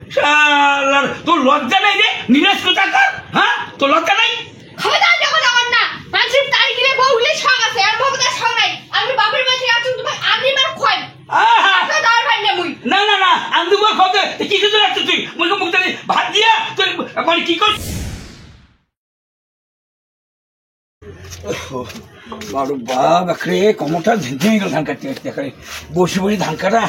শালার তোর লজ্জা নাই রে নিরাশ কোথাকার হ্যাঁ তোর লজ্জা নাই খবরদার যখন আমার না মানুষের তাই গিয়ে বউগুলি শখ আছে আর বাবাদের শখ নাই আমি বাপের বাড়ি আছি তুমি আমি মার খোয়াই আপনি দাঁড় ভাই না মুই না না না আমি তোমার খবর কি কিছু রাখছিস তুই মুখে মুখ থেকে ভাত দিয়া তুই মানে কি কর বারো বাকরে কমরটা ঝেঁঝে গেল ধান কাটতে কাটতে এখানে বসে বসে ধান কাটা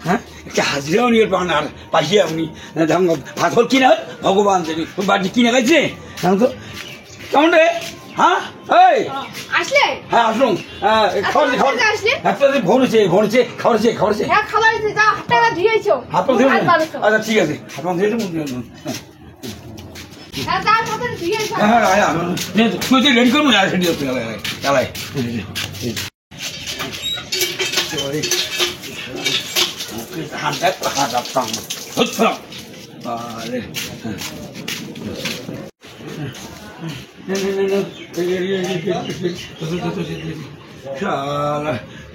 হ্যাঁ একটা হাজিরাও নিয়ে পান আর পাশে আপনি ধান ভাত হল কিনা ভগবান জানি বাড়ি কিনে গেছে তো কেমন রে হ্যাঁ এই আসলে হ্যাঁ আসুন খাবার খাবার হাতটা ভরেছে ভরেছে খাবারছে খাবারছে হ্যাঁ খাবার আছে যা হাত টাকা দিয়েছো হাত পা ধুয়ে আচ্ছা ঠিক আছে হাত পা ধুয়ে হ্যাঁ তার কথা দিয়েছো হ্যাঁ হ্যাঁ তুই রেডি করবো না রেডি করতে গেলে গেলাই হাতটা হাত আপতাম ধরতাম আরে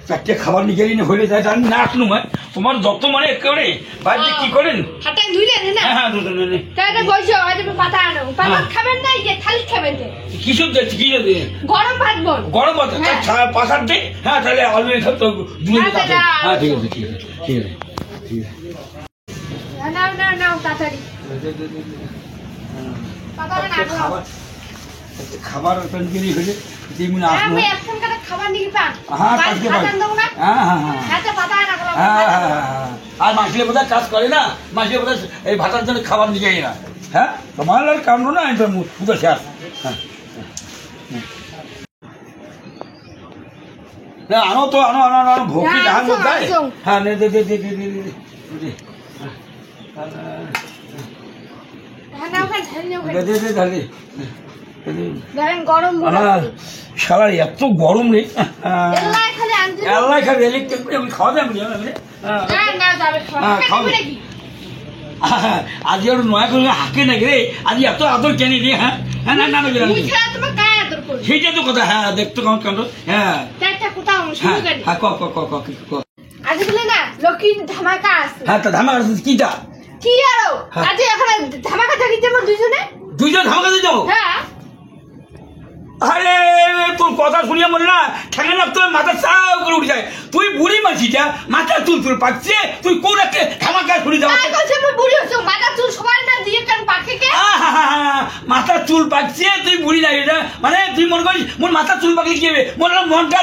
চারটে খাবার নিয়ে গেলি হয়ে যায় আমি না আসলুম তোমার যত মানে একেবারে বাড়িতে কি করেন হাতটা ধুইলেন না হ্যাঁ তাহলে বলছো আজ পাতা আনো পাতা খাবেন না যে থালি খাবেন কিছু দিচ্ছি কিছু দিয়ে গরম ভাত বল গরম ভাত পাশার দে হ্যাঁ তাহলে অলরেডি তো দুই হ্যাঁ ঠিক আছে ঠিক আছে ঠিক আছে ঠিক আছে নাও নাও নাও তাড়াতাড়ি খাবার তৈরি হয়েছে যেমন আসলো খাবার নিয়ে পান হ্যাঁ কাজকে পাই হ্যাঁ হ্যাঁ হ্যাঁ আর মাসিলে বোধহয় কাজ করে না মাসিলে বোধহয় এই ভাতার জন্য খাবার নিয়ে যাই না হ্যাঁ তোমার আর কামড়ো না আমি তো পুজো শেষ হ্যাঁ না আনো তো আনো আনো আনো ভোগি ধান দেয় হ্যাঁ নে দে দে দে দে দে দে শালা এত গরম রে আল্লাহ খালি ইলেকট্রিক খাওয়া যাবে আজ আর নয়া করে হাঁকে না রে আজ এত আদর কেন রে হ্যাঁ হ্যাঁ না না সেইটা তো কথা হ্যাঁ দেখতো কেমন কাণ্ড হ্যাঁ হ্যাঁ ক ক ক ক ক আজ বলে না লক্ষ্মীর ধামাকা আছে হ্যাঁ তা ধামাকা আছে কিটা কি আরো আজ এখন ধামাকা থাকি যাবো দুইজন ধামাকা দিয়ে যাবো হ্যাঁ আরে তোর কথা শুনিয়া মনে না ঠেঙে না তোর মাথা চাও করে উঠে যায় তুই বুড়ি মাছিটা মাথা চুল চুল পাচ্ছে তুই কোন একটা ধামাকা শুনি যাও বুড়ি হচ্ছে মাথা চুল সবাই না দিয়ে কেন পাকে কে মাথা চুল পাকছে তুই বুড়ি নাই এটা মানে তুই মনে করিস মোর মাথা চুল পাকলে কি হবে মনটা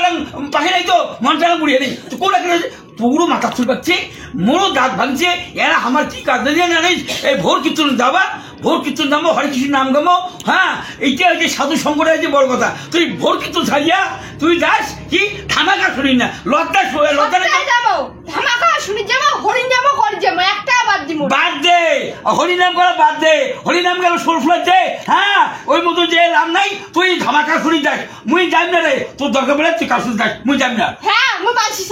পাকে নাই তো মনটা বুড়িয়ে নেই তুই কোন একটা তোরও মাথা চুল পাচ্ছে মোরও দাঁত ভাঙছে এরা আমার কি কাজ দিয়ে জানিস এই ভোর কীর্তন যাবা ভোর কীর্তন নামো হরে কৃষ্ণ নাম গামো হ্যাঁ এইটা হচ্ছে সাধু সংকটের যে বড় কথা তুই ভোর কীর্তন ছাড়িয়া তুই যাস কি ধামাকা শুনি না লজ্জা যাবো ধামাকা শুনি যাবো হরিণ যাবো করে যাবো একটা বাদ দে হরিনাম করা বাদ দে হরিনাম গেল সোর ফুলার দে হ্যাঁ ওই মতো যে লাভ নাই তুই ধামাকা শুনি যাস মুই যাই না রে তোর দরকার বলে তুই কাজ যাস মুই যাই না হ্যাঁ মুই বাসি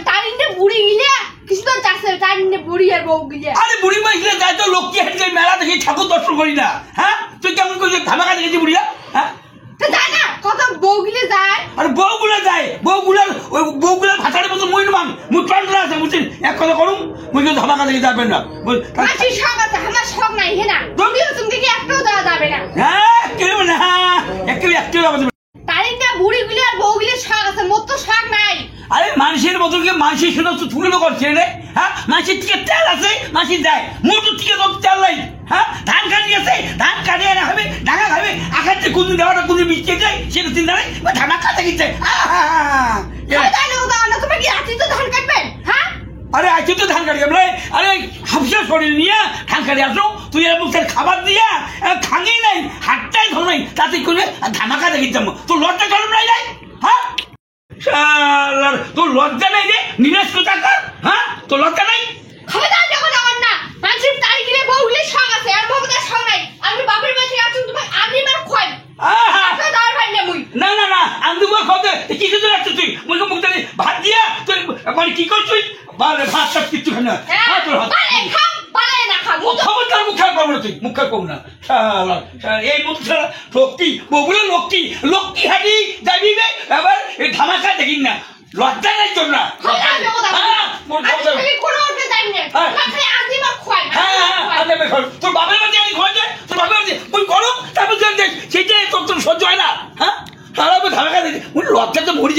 তারিনে বুড়ি গিলে কিছু তো চাষে তারিনে বুড়ি আর বউ গিলে আরে বুড়ি মা গিলে যাই তো লক্ষ্মী হাট যাই মেলা দেখি ঠাকুর দর্শন করি না হ্যাঁ তুই কেমন করে ধামাকা দেখেছি বুড়িয়া হ্যাঁ যায় না কত বউ গিলে যায় আরে বউগুলো যায় বউগুলার ভাষার মতো মই নাম মুই প্রাণরা আছে বুঝছেন এক কথা করুন মুই কিন্তু ধামাকা দেখে যাবেন না মাছি শখ আছে আমার শখ নাই হে না বুড়িও তুমি কি একটাও দেওয়া যাবে না হ্যাঁ কেউ না একটু আমাদের তারিনটা বুড়ি গিলে আর বউ গিলে শখ আছে মোর তো শখ নাই আরে মানুষের মতনকে মানুষের শুনে তো তুলে করছে রে হ্যাঁ মানুষের থেকে তেল আছে মানুষ যায় মোর তো থেকে তো তেল নাই হ্যাঁ ধান কাটি আছে ধান কাটিয়ে না হবে ঢাকা খাবে আখাতে কোনদিন দেওয়াটা কোনদিন মিশকে যায় সেটা চিন্তা নেই বা ধানা কাটা গেছে তুমি কি আছি তো ধান কাটবেন হ্যাঁ আরে আছি তো ধান কাটি বলে আরে হাফসা শরীর নিয়ে ধান কাটি আসো তুই এর মুখের খাবার দিয়া খাঙেই নাই হাতটাই ধর নাই তাতে করে ধামাকা দেখে যাবো তোর লজ্জা গরম নাই নাই হ্যাঁ তোর লজ্জা নাই রে নিরাশ কোথাকার হ্যাঁ তোর লজ্জা নাই খবরদার যখন আমার না মানুষের তাই গিয়ে বউগুলি শখ আছে আর বাবাদের শখ নাই আমি বাপের বাড়ি আছি তুমি আমি মার খোয়াই আপনি দাঁড় ভাই না মুই না না না আমি তোমার খবর কি কিছু রাখছিস তুই মুখে মুখ থেকে ভাত দিয়া তুই মানে কি করছিস বারে ভাত সব কিছু খানা তোর হাত পালে না খা খবরদার মুখ খারাপ করবো না তুই মুখ খারাপ করবো না এই মতো ছাড়া লক্ষ্মী বগুলো লক্ষ্মী হাঁটি যাবি এবার এই ধামাকা দেখিন না লজ্জা নাই তোর না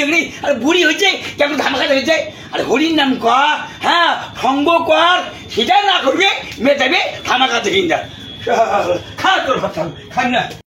দেখলি আর বুড়ি হয়েছে কেমন ধামাকা হয়েছে আর হরির নাম কর হ্যাঁ সঙ্গ কর সেটা না করবে মেয়ে দেবে ধামাকা দেখি না খা তোর ভাত খান না